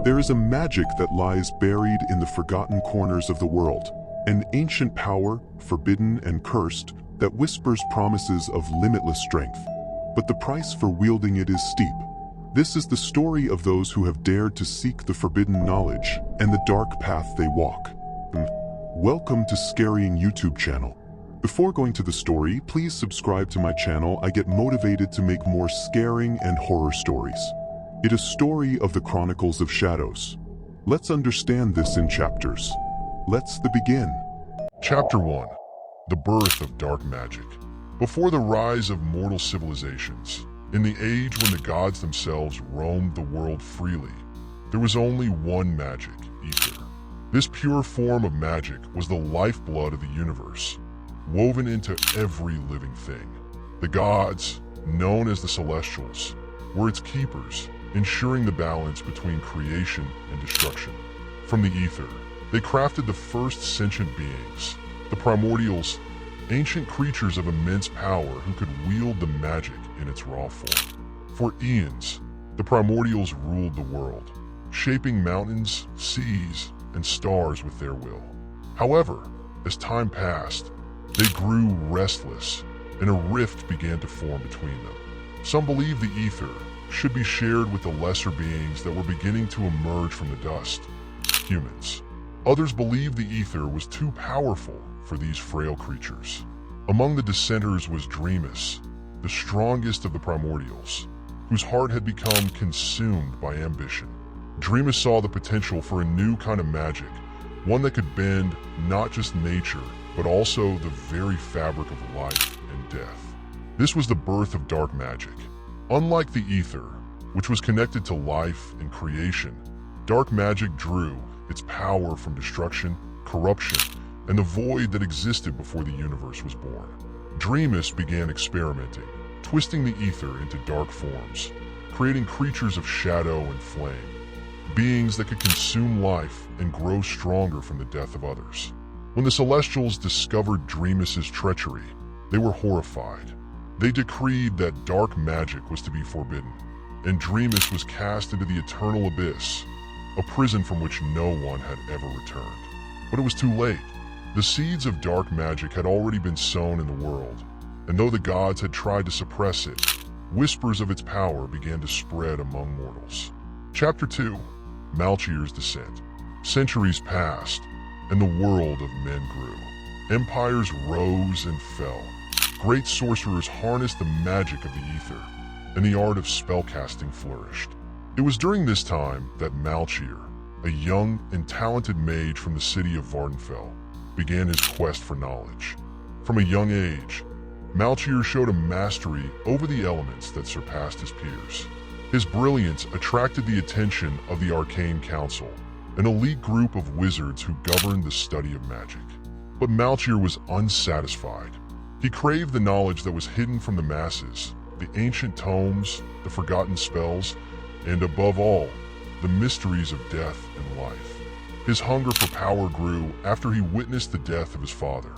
There is a magic that lies buried in the forgotten corners of the world, an ancient power, forbidden and cursed, that whispers promises of limitless strength. But the price for wielding it is steep. This is the story of those who have dared to seek the forbidden knowledge and the dark path they walk. Welcome to Scarying YouTube channel. Before going to the story, please subscribe to my channel. I get motivated to make more scaring and horror stories. It is a story of the Chronicles of Shadows. Let's understand this in chapters. Let's begin. Chapter 1. The Birth of Dark Magic. Before the rise of mortal civilizations, in the age when the gods themselves roamed the world freely, there was only one magic, ether. This pure form of magic was the lifeblood of the universe, woven into every living thing. The gods, known as the Celestials, were its keepers, ensuring the balance between creation and destruction. From the ether, they crafted the first sentient beings, the primordials, ancient creatures of immense power who could wield the magic in its raw form. For eons, the primordials ruled the world, shaping mountains, seas, and stars with their will. However, as time passed, they grew restless, and a rift began to form between them. Some believed the ether should be shared with the lesser beings that were beginning to emerge from the dust, humans. Others believed the ether was too powerful for these frail creatures. Among the dissenters was Dreamus, the strongest of the primordials, whose heart had become consumed by ambition. Dreamus saw the potential for a new kind of magic, one that could bend not just nature, but also the very fabric of life and death. This was the birth of dark magic. Unlike the ether, which was connected to life and creation, dark magic drew its power from destruction, corruption, and the void that existed before the universe was born. Dreamus began experimenting, twisting the ether into dark forms, creating creatures of shadow and flame, beings that could consume life and grow stronger from the death of others. When the Celestials discovered Dreamus's treachery, they were horrified. They decreed that dark magic was to be forbidden, and Dreamus was cast into the eternal abyss, a prison from which no one had ever returned. But it was too late. The seeds of dark magic had already been sown in the world, and though the gods had tried to suppress it, whispers of its power began to spread among mortals. Chapter 2. Malchior's Descent. Centuries passed, and the world of men grew. Empires rose and fell. Great sorcerers harnessed the magic of the ether, and the art of spellcasting flourished. It was during this time that Malchior, a young and talented mage from the city of Vardenfell, began his quest for knowledge. From a young age, Malchior showed a mastery over the elements that surpassed his peers. His brilliance attracted the attention of the Arcane Council, an elite group of wizards who governed the study of magic. But Malchior was unsatisfied. He craved the knowledge that was hidden from the masses, the ancient tomes, the forgotten spells, and above all, the mysteries of death and life. His hunger for power grew after he witnessed the death of his father,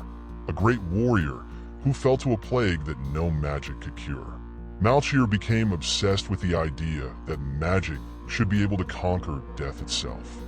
a great warrior who fell to a plague that no magic could cure. Malchior became obsessed with the idea that magic should be able to conquer death itself.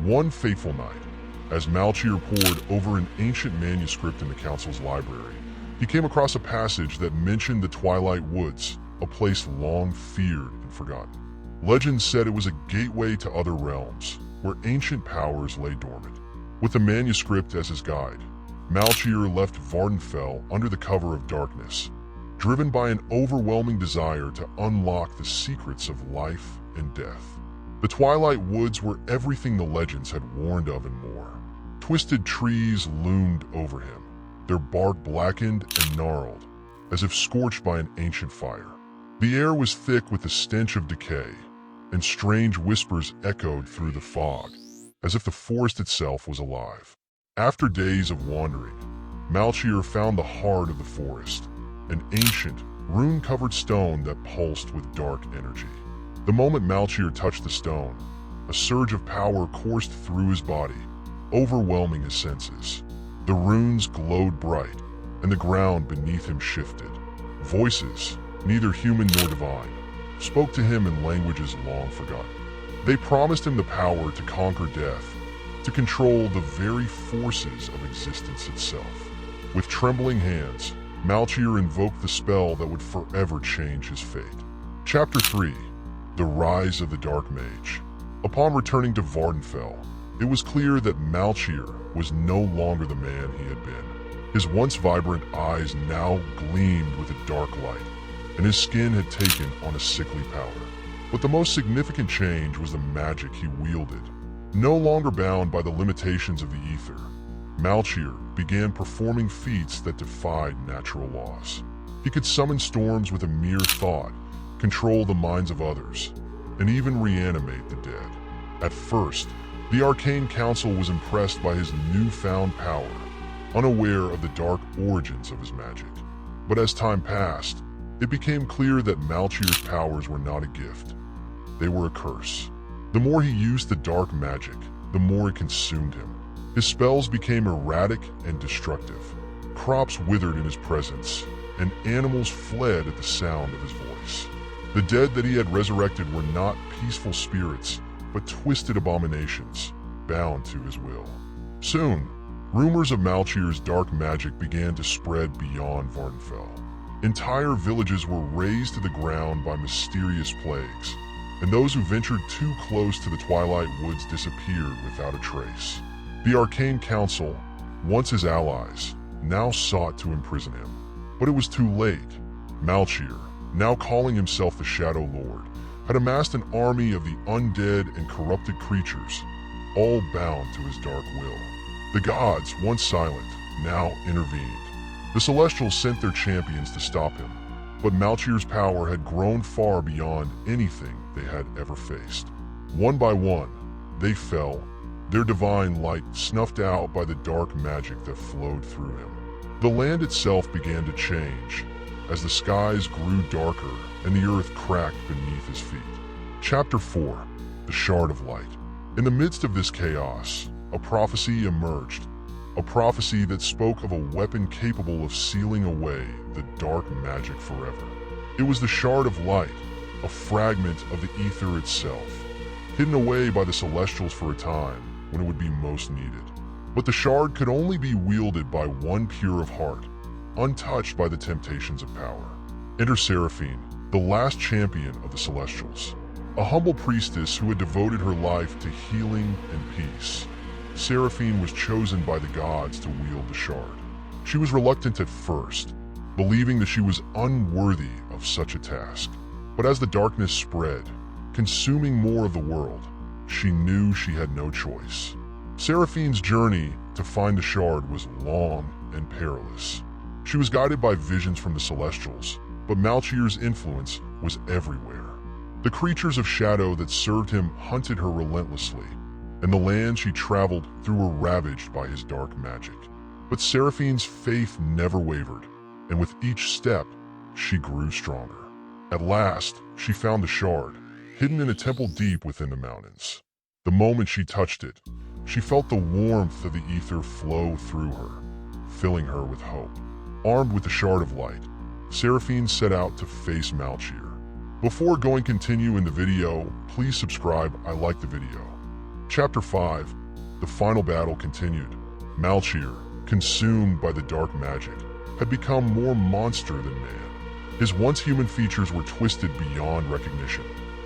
One fateful night, as Malchior pored over an ancient manuscript in the council's library, he came across a passage that mentioned the Twilight Woods, a place long feared and forgotten. Legend said it was a gateway to other realms, where ancient powers lay dormant. With the manuscript as his guide, Malchior left Vardenfell under the cover of darkness, driven by an overwhelming desire to unlock the secrets of life and death. The Twilight Woods were everything the legends had warned of and more. Twisted trees loomed over him, their bark blackened and gnarled, as if scorched by an ancient fire. The air was thick with the stench of decay, and strange whispers echoed through the fog, as if the forest itself was alive. After days of wandering, Malchior found the heart of the forest, an ancient, rune-covered stone that pulsed with dark energy. The moment Malchior touched the stone, a surge of power coursed through his body, overwhelming his senses. The runes glowed bright, and the ground beneath him shifted. Voices, neither human nor divine, spoke to him in languages long forgotten. They promised him the power to conquer death, to control the very forces of existence itself. With trembling hands, Malchior invoked the spell that would forever change his fate. Chapter 3: The Rise of the Dark Mage. Upon returning to Vardenfell, it was clear that Malchior was no longer the man he had been. His once vibrant eyes now gleamed with a dark light, and his skin had taken on a sickly pallor. But the most significant change was the magic he wielded. No longer bound by the limitations of the ether, Malchior began performing feats that defied natural laws. He could summon storms with a mere thought, control the minds of others, and even reanimate the dead. At first, the Arcane Council was impressed by his newfound power, unaware of the dark origins of his magic. But as time passed, it became clear that Malchior's powers were not a gift. They were a curse. The more he used the dark magic, the more it consumed him. His spells became erratic and destructive. Crops withered in his presence, and animals fled at the sound of his voice. The dead that he had resurrected were not peaceful spirits, but twisted abominations, bound to his will. Soon, rumors of Malchior's dark magic began to spread beyond Vardenfell. Entire villages were razed to the ground by mysterious plagues, and those who ventured too close to the Twilight Woods disappeared without a trace. The Arcane Council, once his allies, now sought to imprison him. But it was too late. Malchior, now calling himself the Shadow Lord, had amassed an army of the undead and corrupted creatures, all bound to his dark will. The gods, once silent, now intervened. The Celestials sent their champions to stop him, but Malchior's power had grown far beyond anything they had ever faced. One by one, they fell, their divine light snuffed out by the dark magic that flowed through him. The land itself began to change, as the skies grew darker and the earth cracked beneath his feet. Chapter 4: The Shard of Light. In the midst of this chaos, a prophecy emerged. A prophecy that spoke of a weapon capable of sealing away the dark magic forever. It was the Shard of Light, a fragment of the ether itself, hidden away by the Celestials for a time when it would be most needed. But the shard could only be wielded by one pure of heart, untouched by the temptations of power. Enter Seraphine, the last champion of the Celestials, a humble priestess who had devoted her life to healing and peace. Seraphine was chosen by the gods to wield the shard. She was reluctant at first, believing that she was unworthy of such a task. But as the darkness spread, consuming more of the world, she knew she had no choice. Seraphine's journey to find the shard was long and perilous. She was guided by visions from the Celestials, but Malchior's influence was everywhere. The creatures of shadow that served him hunted her relentlessly, and the lands she traveled through were ravaged by his dark magic. But Seraphine's faith never wavered, and with each step, she grew stronger. At last, she found the shard, hidden in a temple deep within the mountains. The moment she touched it, she felt the warmth of the ether flow through her, filling her with hope. Armed with the Shard of Light, Seraphine set out to face Malchior. Before going continue in the video, please subscribe. I like the video. Chapter 5: The Final Battle continued. Malchior, consumed by the dark magic, had become more monster than man. His once human features were twisted beyond recognition,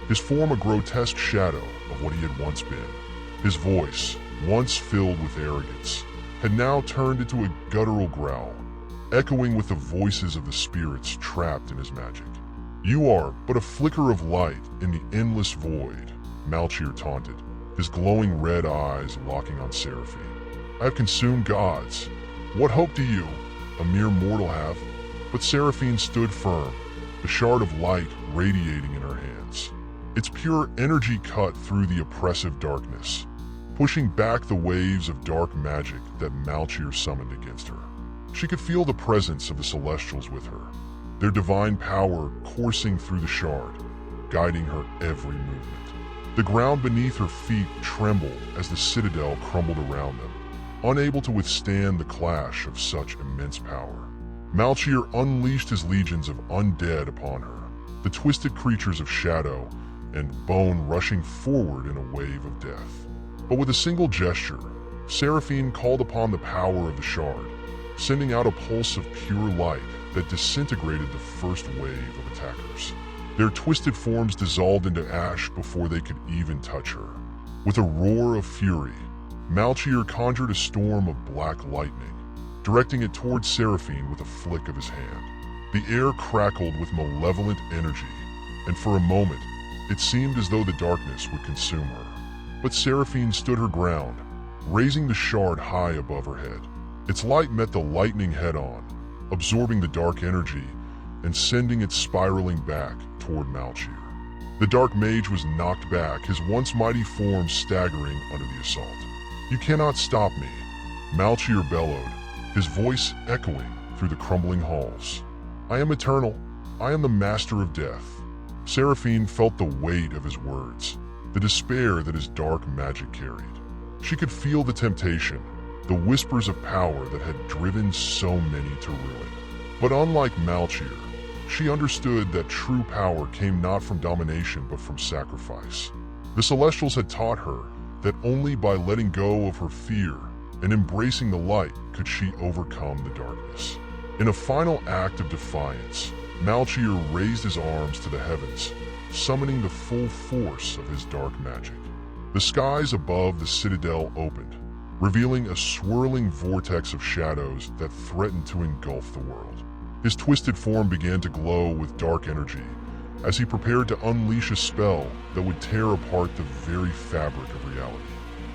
his form a grotesque shadow of what he had once been. His voice, once filled with arrogance, had now turned into a guttural growl, echoing with the voices of the spirits trapped in his magic. "You are but a flicker of light in the endless void," Malchior taunted, his glowing red eyes locking on Seraphine. "I have consumed gods. What hope do you, a mere mortal, have?" But Seraphine stood firm, the Shard of Light radiating in her hands. Its pure energy cut through the oppressive darkness, pushing back the waves of dark magic that Malchior summoned against her. She could feel the presence of the Celestials with her, their divine power coursing through the shard, guiding her every movement. The ground beneath her feet trembled as the citadel crumbled around them, unable to withstand the clash of such immense power. Malchior unleashed his legions of undead upon her, the twisted creatures of shadow and bone rushing forward in a wave of death. But with a single gesture, Seraphine called upon the power of the shard, sending out a pulse of pure light that disintegrated the first wave of attackers. Their twisted forms dissolved into ash before they could even touch her. With a roar of fury, Malchior conjured a storm of black lightning, directing it towards Seraphine with a flick of his hand. The air crackled with malevolent energy, and for a moment, it seemed as though the darkness would consume her. But Seraphine stood her ground, raising the shard high above her head. Its light met the lightning head-on, absorbing the dark energy and sending it spiraling back toward Malchior. The dark mage was knocked back, his once mighty form staggering under the assault. "You cannot stop me," Malchior bellowed, his voice echoing through the crumbling halls. "I am eternal. I am the master of death." Seraphine felt the weight of his words, the despair that his dark magic carried. She could feel the temptation, the whispers of power that had driven so many to ruin. But unlike Malchior, she understood that true power came not from domination but from sacrifice. The Celestials had taught her that only by letting go of her fear and embracing the light could she overcome the darkness. In a final act of defiance, Malchior raised his arms to the heavens, summoning the full force of his dark magic. The skies above the citadel opened, revealing a swirling vortex of shadows that threatened to engulf the world. His twisted form began to glow with dark energy as he prepared to unleash a spell that would tear apart the very fabric of reality.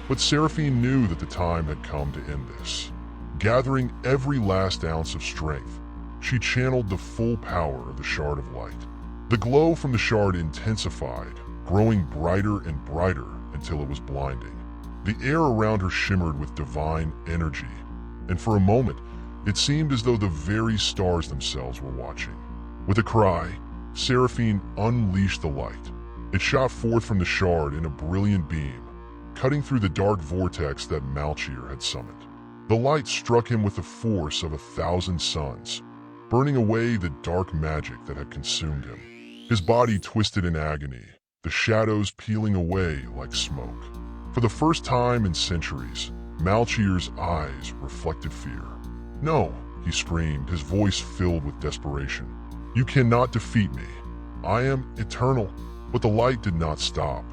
But Seraphine knew that the time had come to end this. Gathering every last ounce of strength, she channeled the full power of the Shard of Light. The glow from the shard intensified, growing brighter and brighter until it was blinding. The air around her shimmered with divine energy, and for a moment, it seemed as though the very stars themselves were watching. With a cry, Seraphine unleashed the light. It shot forth from the shard in a brilliant beam, cutting through the dark vortex that Malchior had summoned. The light struck him with the force of 1,000 suns, burning away the dark magic that had consumed him. His body twisted in agony, the shadows peeling away like smoke. For the first time in centuries, Malchior's eyes reflected fear. "No," he screamed, his voice filled with desperation. "You cannot defeat me. I am eternal." But the light did not stop.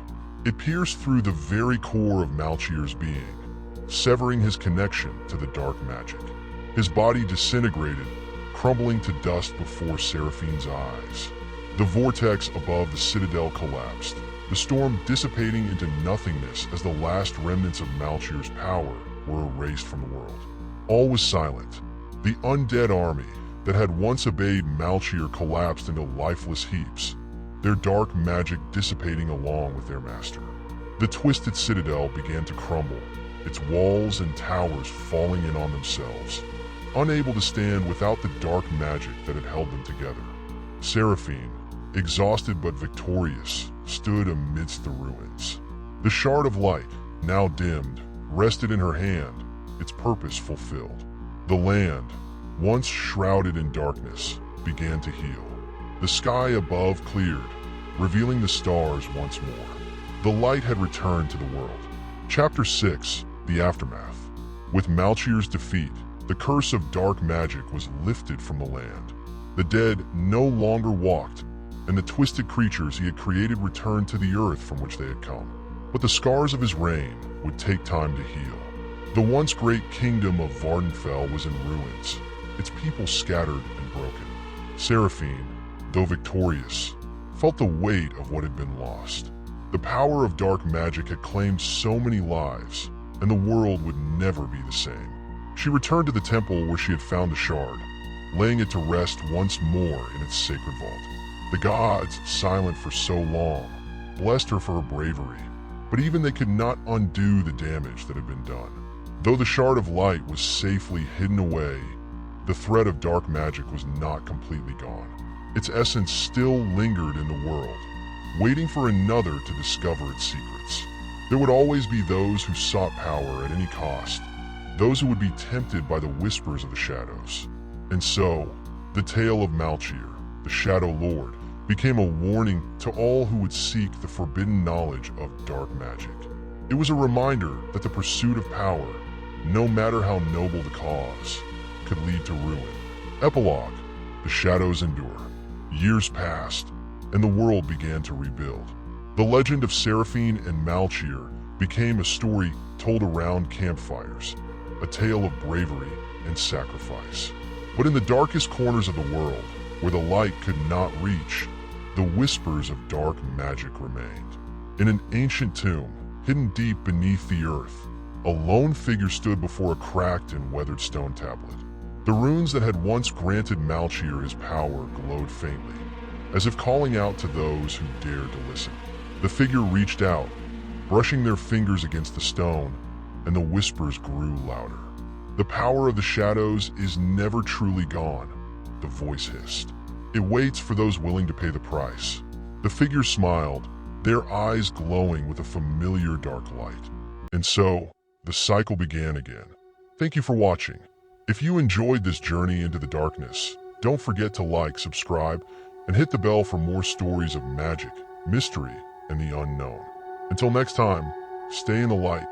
It pierced through the very core of Malchior's being, severing his connection to the dark magic. His body disintegrated, crumbling to dust before Seraphine's eyes. The vortex above the citadel collapsed, the storm dissipating into nothingness as the last remnants of Malchior's power were erased from the world. All was silent. The undead army that had once obeyed Malchior collapsed into lifeless heaps, their dark magic dissipating along with their master. The twisted citadel began to crumble, its walls and towers falling in on themselves, unable to stand without the dark magic that had held them together. Seraphine, exhausted but victorious, stood amidst the ruins. The Shard of Light, now dimmed, rested in her hand, its purpose fulfilled. The land, once shrouded in darkness, began to heal. The sky above cleared, revealing the stars once more. The light had returned to the world. Chapter 6, The Aftermath. With Malchior's defeat, the curse of dark magic was lifted from the land. The dead no longer walked, and the twisted creatures he had created returned to the earth from which they had come. But the scars of his reign would take time to heal. The once great kingdom of Vardenfell was in ruins, its people scattered and broken. Seraphine, though victorious, felt the weight of what had been lost. The power of dark magic had claimed so many lives, and the world would never be the same. She returned to the temple where she had found the shard, laying it to rest once more in its sacred vault. The gods, silent for so long, blessed her for her bravery, but even they could not undo the damage that had been done. Though the Shard of Light was safely hidden away, the threat of dark magic was not completely gone. Its essence still lingered in the world, waiting for another to discover its secrets. There would always be those who sought power at any cost, those who would be tempted by the whispers of the shadows. And so, the tale of Malchior, the Shadow Lord, became a warning to all who would seek the forbidden knowledge of dark magic. It was a reminder that the pursuit of power, no matter how noble the cause, could lead to ruin. Epilogue: the shadows endure. Years passed, and the world began to rebuild. The legend of Seraphine and Malchior became a story told around campfires, a tale of bravery and sacrifice. But in the darkest corners of the world, where the light could not reach, the whispers of dark magic remained. In an ancient tomb, hidden deep beneath the earth, a lone figure stood before a cracked and weathered stone tablet. The runes that had once granted Malchior his power glowed faintly, as if calling out to those who dared to listen. The figure reached out, brushing their fingers against the stone, and the whispers grew louder. "The power of the shadows is never truly gone," the voice hissed. "It waits for those willing to pay the price." The figure smiled, their eyes glowing with a familiar dark light. And so, the cycle began again. Thank you for watching. If you enjoyed this journey into the darkness, don't forget to like, subscribe, and hit the bell for more stories of magic, mystery, and the unknown. Until next time, stay in the light.